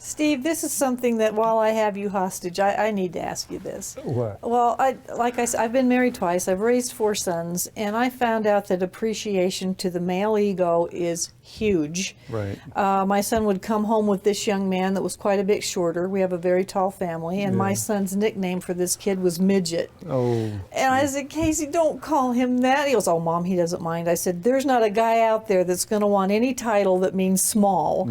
Steve, this is something that while I have you hostage, I need to ask you this. What? Well, like I said, I've been married twice. I've raised 4 sons, and I found out that appreciation to the male ego is huge. Right. My son would come home with this young man that was quite a bit shorter. We have a very tall family, and my son's nickname for this kid was Midget. Oh. And I said, Casey, don't call him that. He goes, oh, Mom, he doesn't mind. I said, there's not a guy out there that's going to want any title that means small.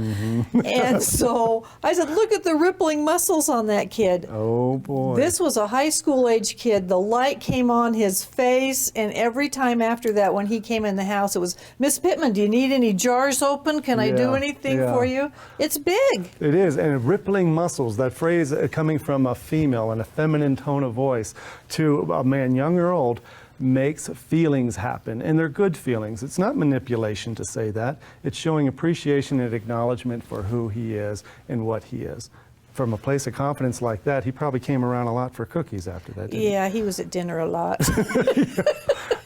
And so I said, look at the rippling muscles on that kid. Oh, boy. This was a high school age kid. The light came on his face, and every time after that when he came in the house, it was, Miss Pitman, do you need any jars open? Can I do anything for you? It's big. It is, and rippling muscles, that phrase coming from a female and a feminine tone of voice to a man, young or old, makes feelings happen, and they're good feelings. It's not manipulation to say that. It's showing appreciation and acknowledgement for who he is and what he is. From a place of confidence like that, he probably came around a lot for cookies after that, didn't Yeah, he was at dinner a lot.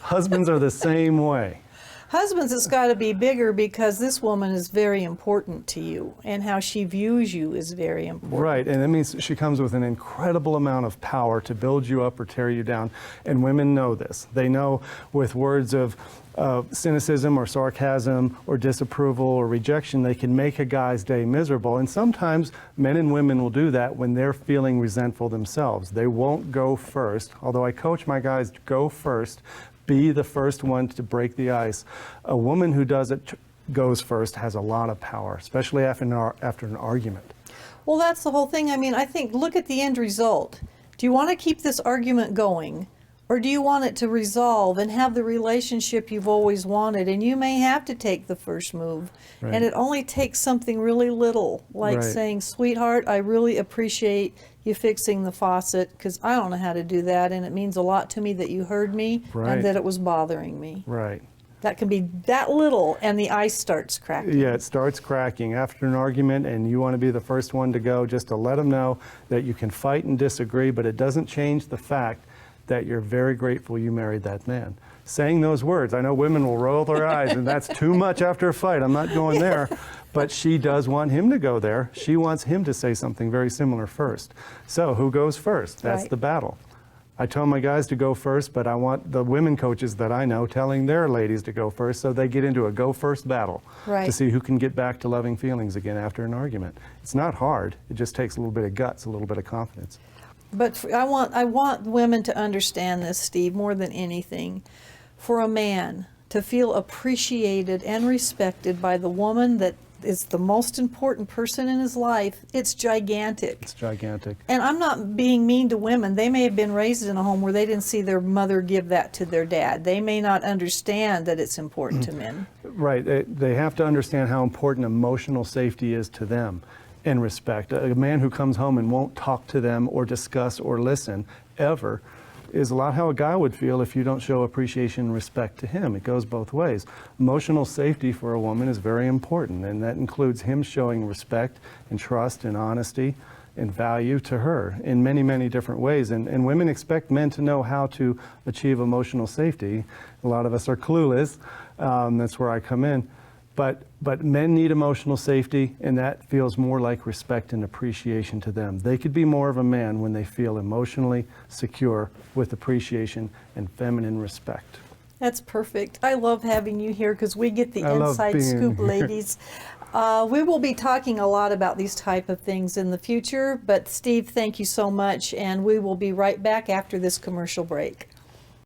Husbands are the same way. Husbands, it's got to be bigger because this woman is very important to you, and how she views you is very important. Right, and that means she comes with an incredible amount of power to build you up or tear you down, and women know this. They know with words of cynicism or sarcasm or disapproval or rejection, they can make a guy's day miserable, and sometimes men and women will do that when they're feeling resentful themselves. They won't go first, although I coach my guys to go first. Be the first one to break the ice. A woman who goes first has a lot of power, especially after an argument. Well, that's the whole thing. I mean, I think, look at the end result. Do you want to keep this argument going? Or do you want it to resolve and have the relationship you've always wanted? And you may have to take the first move. Right. And it only takes something really little, like saying, sweetheart, I really appreciate you fixing the faucet, because I don't know how to do that, and it means a lot to me that you heard me and that it was bothering me. Right. That can be that little, and the ice starts cracking. Yeah, it starts cracking after an argument, and you want to be the first one to go, just to let them know that you can fight and disagree, but it doesn't change the fact that you're very grateful you married that man. Saying those words, I know women will roll their eyes, and that's too much after a fight. I'm not going there. But she does want him to go there. She wants him to say something very similar first. So who goes first? That's the battle. I tell my guys to go first, but I want the women coaches that I know telling their ladies to go first, so they get into a go first battle to see who can get back to loving feelings again after an argument. It's not hard. It just takes a little bit of guts, a little bit of confidence. But I want women to understand this, Steve, more than anything. For a man to feel appreciated and respected by the woman that is the most important person in his life, it's gigantic. It's gigantic. And I'm not being mean to women. They may have been raised in a home where they didn't see their mother give that to their dad. They may not understand that it's important to men. Right. They have to understand how important emotional safety is to them and respect. A man who comes home and won't talk to them or discuss or listen ever is a lot how a guy would feel if you don't show appreciation and respect to him. It goes both ways. Emotional safety for a woman is very important, and that includes him showing respect and trust and honesty and value to her in many, many different ways. And women expect men to know how to achieve emotional safety. A lot of us are clueless. That's where I come in. But men need emotional safety, and that feels more like respect and appreciation to them. They could be more of a man when they feel emotionally secure with appreciation and feminine respect. That's perfect. I love having you here because we get the inside scoop, ladies. We will be talking a lot about these type of things in the future, but Steve, thank you so much, and we will be right back after this commercial break.